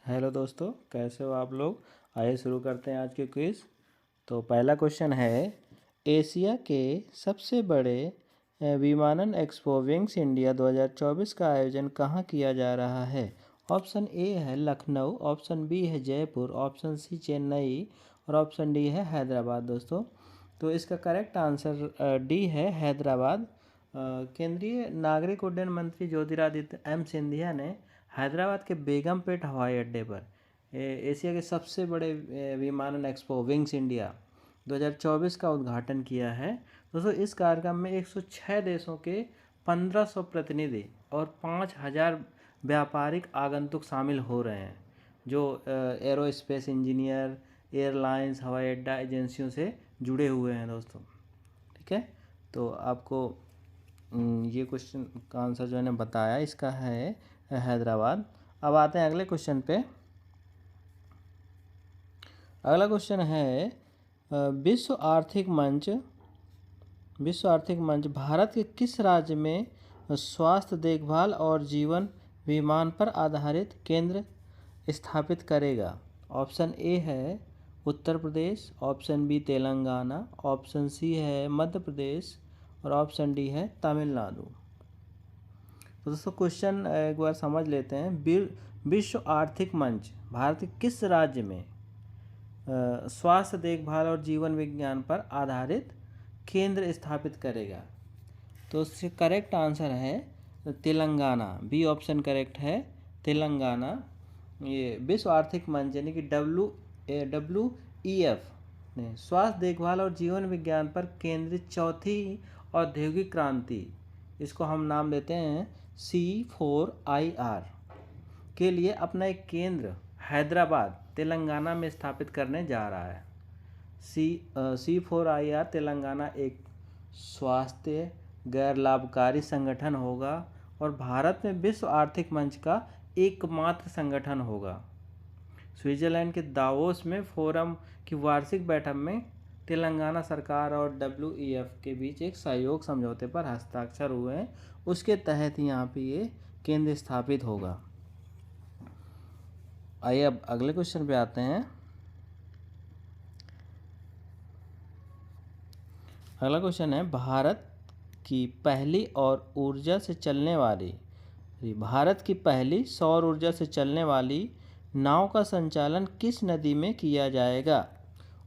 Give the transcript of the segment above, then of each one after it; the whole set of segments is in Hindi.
हेलो दोस्तों, कैसे हो आप लोग। आइए शुरू करते हैं आज के क्विज़। तो पहला क्वेश्चन है, एशिया के सबसे बड़े विमानन एक्सपो विंग्स इंडिया 2024 का आयोजन कहाँ किया जा रहा है। ऑप्शन ए है लखनऊ, ऑप्शन बी है जयपुर, ऑप्शन सी चेन्नई और ऑप्शन डी है हैदराबाद। दोस्तों तो इसका करेक्ट आंसर डी है हैदराबाद। केंद्रीय नागरिक उड्डयन मंत्री ज्योतिरादित्य सिंधिया ने हैदराबाद के बेगमपेट हवाई अड्डे पर एशिया के सबसे बड़े विमानन एक्सपो विंग्स इंडिया 2024 का उद्घाटन किया है। दोस्तों इस कार्यक्रम में 106 देशों के 1500 प्रतिनिधि और 5000 व्यापारिक आगंतुक शामिल हो रहे हैं, जो एरोस्पेस इंजीनियर, एयरलाइंस, हवाई अड्डा एजेंसियों से जुड़े हुए हैं। दोस्तों ठीक है, तो आपको ये क्वेश्चन का आंसर जो मैंने बताया इसका है हैदराबाद। अब आते हैं अगले क्वेश्चन पे। अगला क्वेश्चन है, विश्व आर्थिक मंच भारत के किस राज्य में स्वास्थ्य देखभाल और जीवन विमान पर आधारित केंद्र स्थापित करेगा। ऑप्शन ए है Uttar Pradesh, option B Telangana, option C है मध्य प्रदेश और ऑप्शन डी है तमिलनाडु। तो दोस्तों क्वेश्चन एक बार समझ लेते हैं। विश्व आर्थिक मंच भारत के किस राज्य में स्वास्थ्य देखभाल और जीवन विज्ञान पर आधारित केंद्र स्थापित करेगा। तो इससे करेक्ट आंसर है तेलंगाना। बी ऑप्शन करेक्ट है, तेलंगाना। ये विश्व आर्थिक मंच यानी कि WEF ने स्वास्थ्य देखभाल और जीवन विज्ञान पर केंद्रित चौथी औद्योगिक क्रांति, इसको हम नाम देते हैं C4IR के लिए अपना एक केंद्र हैदराबाद तेलंगाना में स्थापित करने जा रहा है। C4IR तेलंगाना एक स्वास्थ्य गैर लाभकारी संगठन होगा और भारत में विश्व आर्थिक मंच का एकमात्र संगठन होगा। स्विट्जरलैंड के दावोस में फोरम की वार्षिक बैठक में तेलंगाना सरकार और WEF के बीच एक सहयोग समझौते पर हस्ताक्षर हुए हैं, उसके तहत यहाँ पे ये केंद्र स्थापित होगा। आइए अब अगले क्वेश्चन पे आते हैं। अगला क्वेश्चन है, भारत की पहली सौर ऊर्जा से चलने वाली नाव का संचालन किस नदी में किया जाएगा।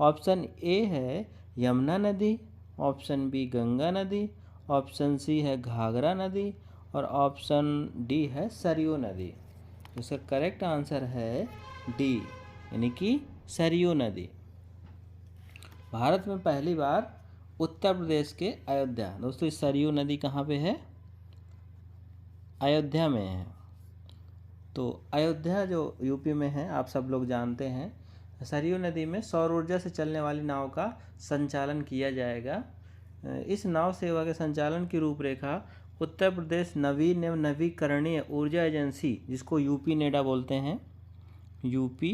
ऑप्शन ए है यमुना नदी, ऑप्शन बी गंगा नदी, ऑप्शन सी है घाघरा नदी और ऑप्शन डी है सरयू नदी। इसका करेक्ट आंसर है डी यानी कि सरयू नदी। भारत में पहली बार उत्तर प्रदेश के अयोध्या, दोस्तों इस सरयू नदी कहाँ पे है, अयोध्या में है। तो अयोध्या जो यूपी में है आप सब लोग जानते हैं। सरयू नदी में सौर ऊर्जा से चलने वाली नाव का संचालन किया जाएगा। इस नाव सेवा के संचालन की रूपरेखा उत्तर प्रदेश नवीन एवं नवीकरणीय ऊर्जा एजेंसी, जिसको यूपी नेडा बोलते हैं, यूपी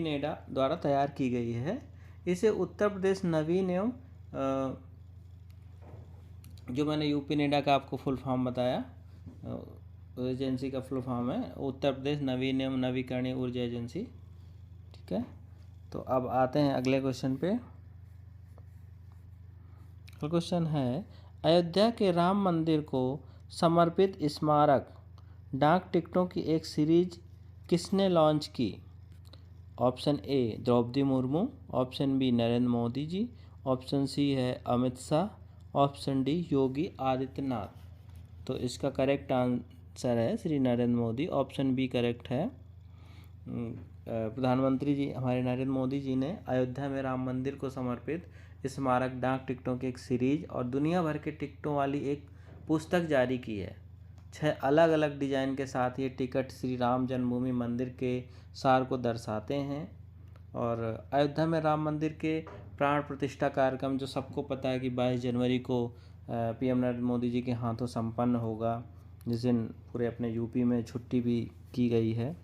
नेडा द्वारा तैयार की गई है। इसे उत्तर प्रदेश नवीन एवं जो मैंने यूपी नेडा का आपको फुल फॉर्म बताया, एजेंसी का फुल फॉर्म है उत्तर प्रदेश नवीन एवं नवीकरणीय ऊर्जा एजेंसी। ठीक है, तो अब आते हैं अगले क्वेश्चन पे। क्वेश्चन है, अयोध्या के राम मंदिर को समर्पित स्मारक डाक टिकटों की एक सीरीज किसने लॉन्च की। Option A Draupadi Murmu, option B Narendra Modi ji, option C है अमित शाह, ऑप्शन डी योगी आदित्यनाथ। तो इसका करेक्ट आंसर है Shri Narendra Modi. Option B correct है। प्रधानमंत्री जी हमारे नरेंद्र मोदी जी ने अयोध्या में राम मंदिर को समर्पित स्मारक डाक टिकटों की एक सीरीज और दुनिया भर के टिकटों वाली एक पुस्तक जारी की है। 6 अलग अलग डिजाइन के साथ ये टिकट श्री राम जन्मभूमि मंदिर के सार को दर्शाते हैं। और अयोध्या में राम मंदिर के प्राण प्रतिष्ठा कार्यक्रम जो सबको पता है कि 22 जनवरी को PM नरेंद्र मोदी जी के हाथों संपन्न होगा, जिस दिन पूरे अपने यूपी में छुट्टी भी की गई है।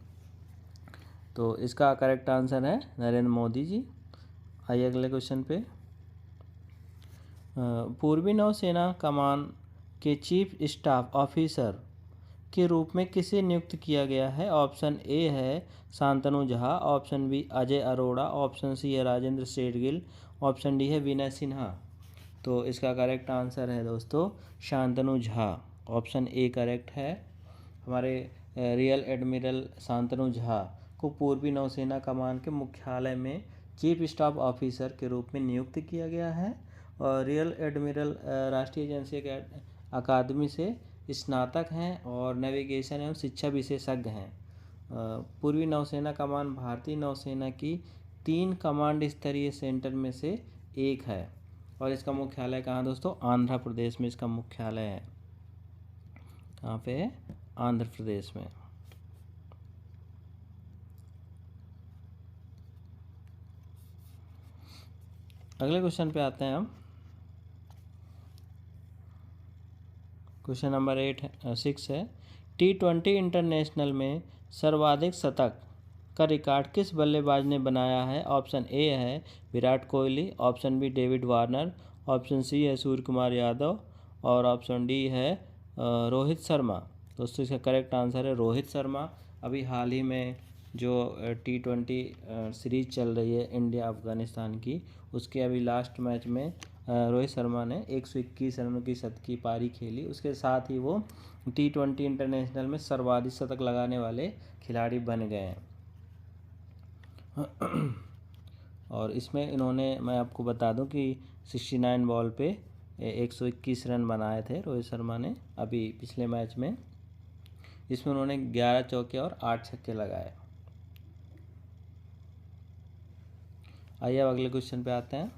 तो इसका करेक्ट आंसर है नरेंद्र मोदी जी। आइए अगले क्वेश्चन पे। पूर्वी नौसेना कमान के चीफ स्टाफ ऑफिसर के रूप में किसे नियुक्त किया गया है? ऑप्शन ए है Shantanu Jha, option B Ajay Arora, option C है राजेंद्र शेरगिल, ऑप्शन डी है विनय सिन्हा। तो इसका करेक्ट आंसर है दोस्तों Shantanu Jha. Option A correct है। हमारे रियल एडमिरल शांतनु झा को पूर्वी नौसेना कमान के मुख्यालय में चीफ स्टाफ ऑफिसर के रूप में नियुक्त किया गया है। और रियल एडमिरल राष्ट्रीय एजेंसी अकादमी से स्नातक हैं और नेविगेशन एवं शिक्षा विशेषज्ञ हैं। पूर्वी नौसेना कमान भारतीय नौसेना की 3 कमांड स्तरीय सेंटर में से एक है और इसका मुख्यालय कहाँ दोस्तों? आंध्र प्रदेश में इसका मुख्यालय है। कहाँ पे है? आंध्र प्रदेश में। अगले क्वेश्चन पे आते हैं हम। क्वेश्चन नंबर 6 है T20 इंटरनेशनल में सर्वाधिक शतक का रिकॉर्ड किस बल्लेबाज ने बनाया है? ऑप्शन ए है Virat Kohli, option B David Warner, option C है सूर्य कुमार यादव और ऑप्शन डी है रोहित शर्मा। दोस्तों इसका करेक्ट आंसर है रोहित शर्मा। अभी हाल ही में जो T20 सीरीज चल रही है इंडिया अफगानिस्तान की, उसके अभी लास्ट मैच में रोहित शर्मा ने 121 रनों की शतकीय पारी खेली। उसके साथ ही वो T20 इंटरनेशनल में सर्वाधिक शतक लगाने वाले खिलाड़ी बन गए हैं। और इसमें इन्होंने, मैं आपको बता दूं कि 69 बॉल पे 121 रन बनाए थे रोहित शर्मा ने अभी पिछले मैच में। इसमें उन्होंने 11 चौके और 8 छक्के लगाए। आइए अब अगले क्वेश्चन पे आते हैं।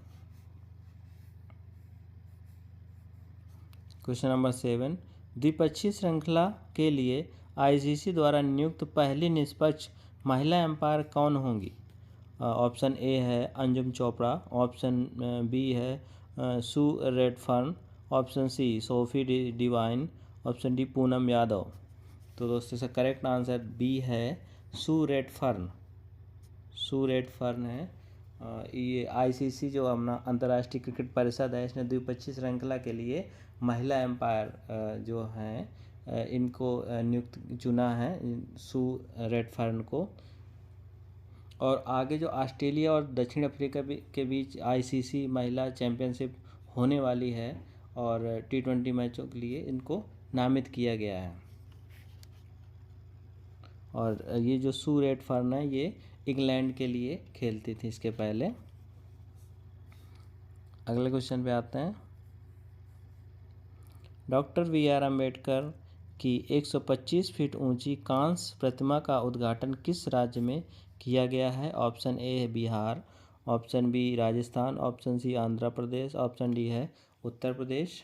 क्वेश्चन नंबर 7, द्विपक्षीय श्रृंखला के लिए आईसीसी द्वारा नियुक्त पहली निष्पक्ष महिला एम्पायर कौन होंगी? ऑप्शन ए है अंजुम चोपड़ा, ऑप्शन बी है Sue Redfern, option C Sophie Devine, option D Poonam Yadav. तो दोस्तों इसका करेक्ट आंसर बी है सू रेडफर्न। सू रेडफर्न है। ये आईसीसी जो अपना अंतर्राष्ट्रीय क्रिकेट परिषद है, इसने द्विपक्षीय श्रृंखला के लिए महिला एम्पायर जो हैं इनको नियुक्त चुना है, सू रेडफर्न को। और आगे जो ऑस्ट्रेलिया और दक्षिण अफ्रीका के बीच आईसीसी महिला चैंपियनशिप होने वाली है और T20 मैचों के लिए इनको नामित किया गया है। और ये जो सू रेडफर्न है ये इंग्लैंड के लिए खेलती थी इसके पहले। अगले क्वेश्चन पे आते हैं। डॉक्टर BR अम्बेडकर की 125 फीट ऊंची कांस्य प्रतिमा का उद्घाटन किस राज्य में किया गया है? ऑप्शन ए है Bihar, option B Rajasthan, option C Andhra Pradesh, option D है उत्तर प्रदेश।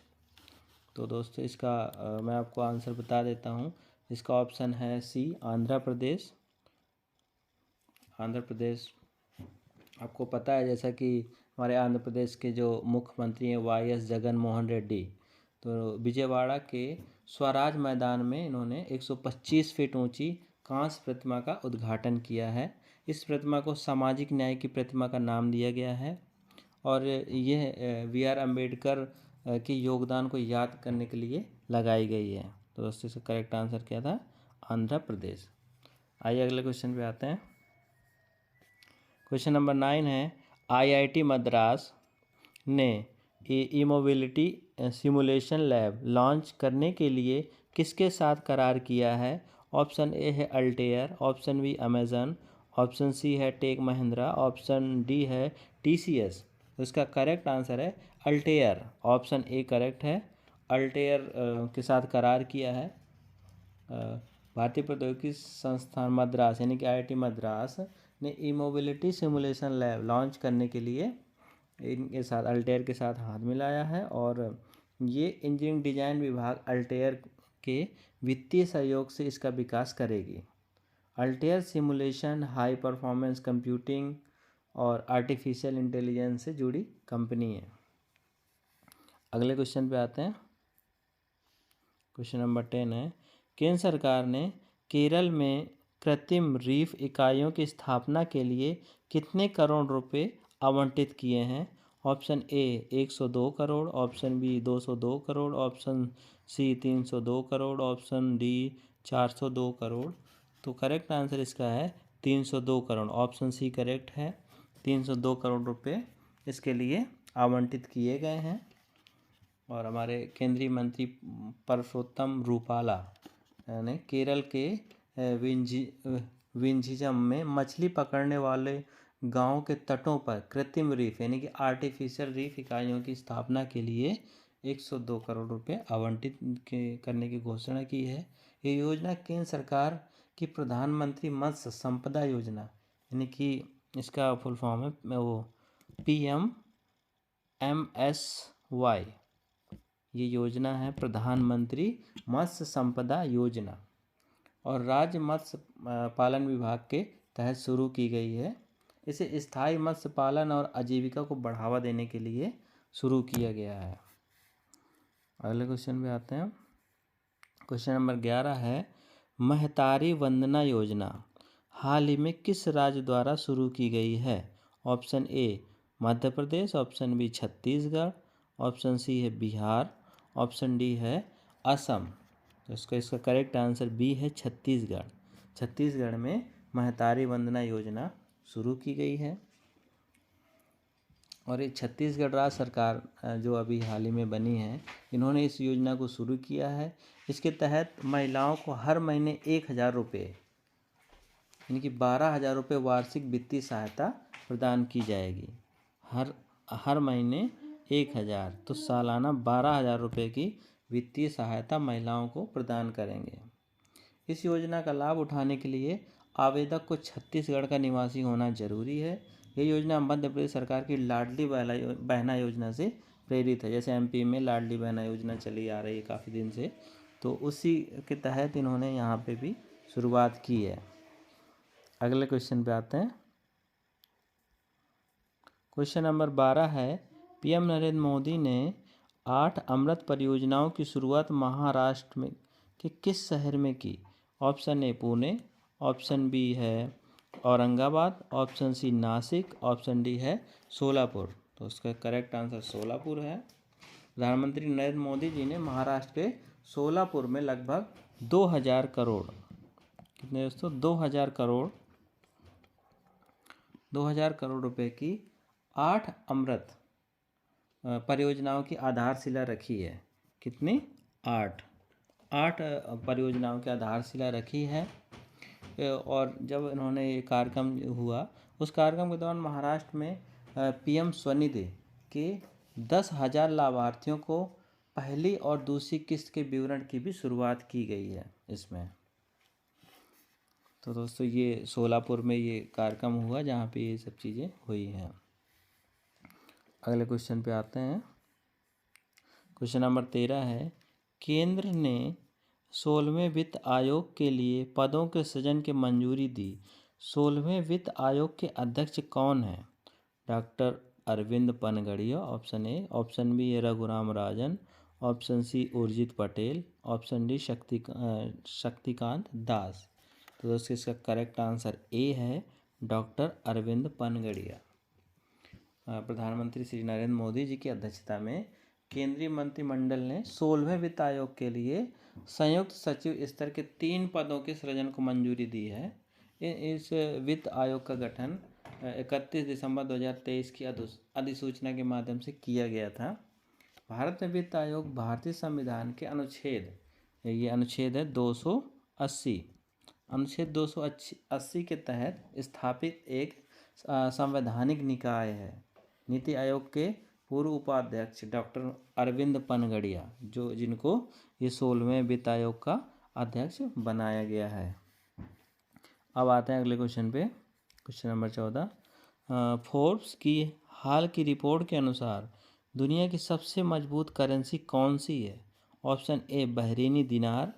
तो दोस्तों इसका मैं आपको आंसर बता देता हूँ। इसका ऑप्शन है सी आंध्र प्रदेश। आंध्र प्रदेश आपको पता है जैसा कि हमारे आंध्र प्रदेश के जो मुख्यमंत्री हैं YS जगन मोहन रेड्डी, तो विजयवाड़ा के स्वराज मैदान में इन्होंने 125 फीट ऊंची कांस्य प्रतिमा का उद्घाटन किया है। इस प्रतिमा को सामाजिक न्याय की प्रतिमा का नाम दिया गया है और यह BR अम्बेडकर के योगदान को याद करने के लिए लगाई गई है। तो दोस्तों इसका करेक्ट आंसर क्या था? आंध्र प्रदेश। आइए अगले क्वेश्चन पे आते हैं। क्वेश्चन नंबर 9 है IIT मद्रास ने ई मोबिलिटी सिमुलेशन लैब लॉन्च करने के लिए किसके साथ करार किया है? ऑप्शन ए है Altair, option B Amazon, option C है टेक महिंद्रा, ऑप्शन डी है TCS। तो इसका करेक्ट आंसर है अल्टेयर। ऑप्शन ए करेक्ट है। अल्टेयर के साथ करार किया है भारतीय प्रौद्योगिकी संस्थान मद्रास यानी कि IIT मद्रास ने ई मोबिलिटी सिमुलेशन लैब लॉन्च करने के लिए इनके साथ अल्टेयर के साथ हाथ मिलाया है। और ये इंजीनियरिंग डिजाइन विभाग अल्टेयर के वित्तीय सहयोग से इसका विकास करेगी। Altair simulation high performance computing और आर्टिफिशियल इंटेलिजेंस से जुड़ी कंपनी है। अगले क्वेश्चन पे आते हैं। क्वेश्चन नंबर 10 है केंद्र सरकार ने केरल में कृत्रिम रीफ इकाइयों की स्थापना के लिए कितने करोड़ रुपए आवंटित किए हैं? Option A 102 crore, option B 202 crore, option C 302 crore, option D 402 crore. तो करेक्ट आंसर इसका है 302 करोड़। ऑप्शन सी करेक्ट है। 302 करोड़ रुपए इसके लिए आवंटित किए गए हैं। और हमारे केंद्रीय मंत्री परसोत्तम रूपाला यानी केरल के विंझिजम में मछली पकड़ने वाले गांव के तटों पर कृत्रिम रीफ यानी कि आर्टिफिशियल रीफ इकाइयों की स्थापना के लिए 102 करोड़ रुपए आवंटित करने की घोषणा की है। ये योजना केंद्र सरकार की प्रधानमंत्री मत्स्य संपदा योजना यानी कि इसका फुल फॉर्म है वो PMMSY। ये योजना है प्रधानमंत्री मत्स्य संपदा योजना और राज्य मत्स्य पालन विभाग के तहत शुरू की गई है। इसे स्थायी मत्स्य पालन और आजीविका को बढ़ावा देने के लिए शुरू किया गया है। अगले क्वेश्चन पे आते हैं। क्वेश्चन नंबर 11 है महतारी वंदना योजना हाल ही में किस राज्य द्वारा शुरू की गई है? Option A Madhya Pradesh, option B Chhattisgarh, option C है बिहार, ऑप्शन डी है असम। तो इसका करेक्ट आंसर बी है छत्तीसगढ़। छत्तीसगढ़ में महतारी वंदना योजना शुरू की गई है। और ये छत्तीसगढ़ राज्य सरकार जो अभी हाल ही में बनी है, इन्होंने इस योजना को शुरू किया है। इसके तहत महिलाओं को हर महीने 1,000 रुपये यानी कि 12,000 रुपये वार्षिक वित्तीय सहायता प्रदान की जाएगी। हर महीने 1,000 तो सालाना 12,000 रुपये की वित्तीय सहायता महिलाओं को प्रदान करेंगे। इस योजना का लाभ उठाने के लिए आवेदक को छत्तीसगढ़ का निवासी होना जरूरी है। ये योजना मध्य प्रदेश सरकार की लाडली बहना योजना से प्रेरित है। जैसे MP में लाडली बहना योजना चली आ रही है काफ़ी दिन से, तो उसी के तहत इन्होंने यहाँ पे भी शुरुआत की है। अगले क्वेश्चन पे आते हैं। क्वेश्चन नंबर 12 है PM नरेंद्र मोदी ने 8 अमृत परियोजनाओं की शुरुआत महाराष्ट्र में के किस शहर में की? Option A Pune, option B है Aurangabad, option C Nashik, option D है सोलापुर। तो उसका करेक्ट आंसर सोलापुर है। प्रधानमंत्री नरेंद्र मोदी जी ने महाराष्ट्र के सोलापुर में लगभग 2,000 करोड़ कितने दोस्तों 2,000 करोड़ रुपए की 8 अमृत परियोजनाओं की आधारशिला रखी है। कितनी? 8 परियोजनाओं की आधारशिला रखी है। और जब इन्होंने ये कार्यक्रम हुआ, उस कार्यक्रम के दौरान महाराष्ट्र में PM स्वनिधि के 10,000 लाभार्थियों को पहली और दूसरी किस्त के विवरण की भी शुरुआत की गई है इसमें। तो दोस्तों ये सोलापुर में ये कार्यक्रम हुआ जहाँ पे ये सब चीज़ें हुई हैं। अगले क्वेश्चन पे आते हैं। क्वेश्चन नंबर 13 है केंद्र ने 16वें वित्त आयोग के लिए पदों के सृजन की मंजूरी दी। 16वें वित्त आयोग के अध्यक्ष कौन हैं? Doctor Arvind Panagariya option A, option B Raghuram Rajan, option C Urjit Patel, option D Shaktikanta Das. तो दोस्तों इसका करेक्ट आंसर ए है डॉक्टर अरविंद पनगड़िया। प्रधानमंत्री श्री नरेंद्र मोदी जी की अध्यक्षता में केंद्रीय मंत्रिमंडल ने 16वें वित्त आयोग के लिए संयुक्त सचिव स्तर के 3 पदों के सृजन को मंजूरी दी है। इस वित्त आयोग का गठन 31 दिसंबर 2023 की अधिसूचना के माध्यम से किया गया था। भारत में वित्त आयोग भारतीय संविधान के अनुच्छेद है 280 अनुच्छेद 280 के तहत स्थापित एक संवैधानिक निकाय है। नीति आयोग के पूर्व उपाध्यक्ष डॉक्टर अरविंद पनगड़िया जिनको ये 16वें वित्त आयोग का अध्यक्ष बनाया गया है। अब आते हैं अगले क्वेश्चन पे। क्वेश्चन नंबर 14 फोर्ब्स की हाल की रिपोर्ट के अनुसार दुनिया की सबसे मजबूत करेंसी कौन सी है? Option A Bahraini dinar,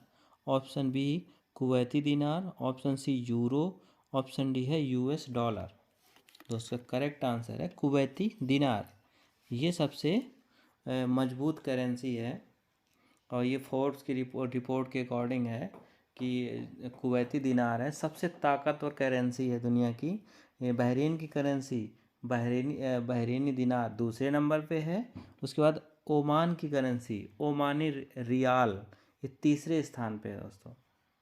option B Kuwaiti dinar, option C euro, option D है US डॉलर। दोस्तों करेक्ट आंसर है कुवैती दिनार। ये सबसे मजबूत करेंसी है और ये फोर्ब्स की रिपोर्ट के अकॉर्डिंग है कि कुवैती दिनार है सबसे ताकतवर करेंसी है दुनिया की। ये बहरीन की करेंसी बहरीनी दिनार दूसरे नंबर पे है। उसके बाद ओमान की करेंसी ओमानी रियाल ये तीसरे स्थान पे है दोस्तों।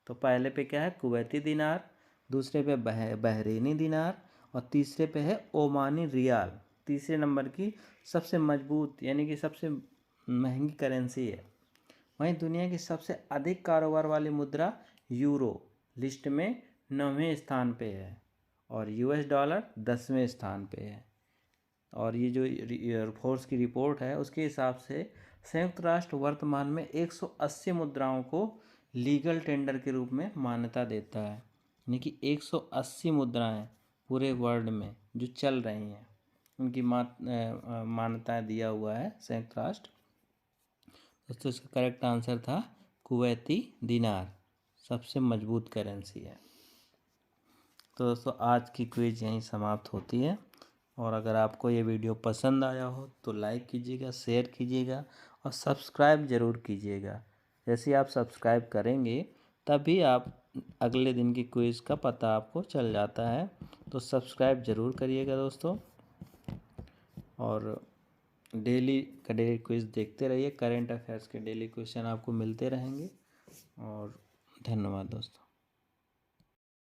तो पहले पे क्या है कुवैती दिनार, दूसरे पे बहरीनी दिनार और तीसरे पे है ओमानी रियाल। तीसरे नंबर की सबसे मजबूत यानी कि सबसे महंगी करेंसी है। वहीं दुनिया की सबसे अधिक कारोबार वाली मुद्रा यूरो लिस्ट में 9वें स्थान पे है और यूएस डॉलर 10वें स्थान पे है। और ये जो एयरफोर्स की रिपोर्ट है उसके हिसाब से संयुक्त राष्ट्र वर्तमान में 180 मुद्राओं को लीगल टेंडर के रूप में मान्यता देता है। यानी कि 180 मुद्राएं पूरे वर्ल्ड में जो चल रही हैं उनकी मान्यताएं दिया हुआ है संयुक्त राष्ट्र। दोस्तों इसका करेक्ट आंसर था कुवैती दिनार, सबसे मजबूत करेंसी है। तो दोस्तों आज की क्विज यहीं समाप्त होती है और अगर आपको ये वीडियो पसंद आया हो तो लाइक कीजिएगा, शेयर कीजिएगा और सब्सक्राइब ज़रूर कीजिएगा। जैसे ही आप सब्सक्राइब करेंगे तभी आप अगले दिन की क्विज का पता आपको चल जाता है। तो सब्सक्राइब ज़रूर करिएगा दोस्तों और डेली का डेली क्विज देखते रहिए। करेंट अफेयर्स के डेली क्वेश्चन आपको मिलते रहेंगे और धन्यवाद दोस्तों।